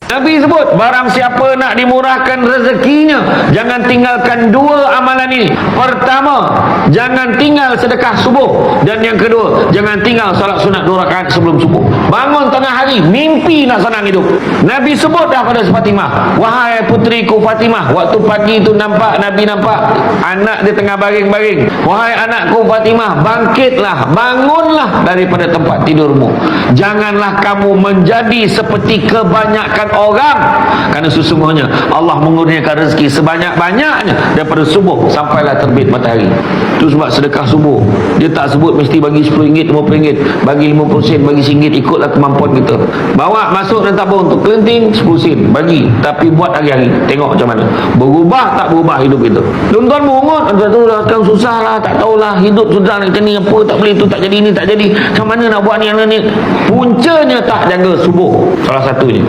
Nabi sebut, barang siapa nak dimurahkan rezekinya, jangan tinggalkan dua amalan ini. Pertama, jangan tinggal sedekah subuh. Dan yang kedua, jangan tinggal salat sunat 2 rakaat sebelum subuh. Bangun tengah hari, mimpi nak senang hidup. Nabi sebut dah pada Fatimah, wahai putriku Fatimah, waktu pagi itu Nabi nampak anak dia tengah baring-baring. Wahai anakku Fatimah, bangkitlah, bangunlah daripada tempat tidurmu. Janganlah kamu menjadi seperti kebanyakan orang, kerana sesungguhnya Allah mengurniakan rezeki sebanyak-banyaknya daripada subuh sampailah terbit matahari. Itu sebab sedekah subuh dia tak sebut mesti bagi RM10, RM50, bagi 50 sen, bagi RM1, ikutlah kemampuan kita. Bawa masuk dan tabung untuk kelenting 10 sen, bagi, tapi buat hari-hari, tengok macam mana berubah tak berubah hidup kita. Tuan-tuan mungut, tu lah kan susah lah, tak tahulah hidup sudah macam ni, apa tak boleh, tu tak jadi, ni tak jadi, macam mana nak buat ni, puncanya tak jaga subuh, salah satunya.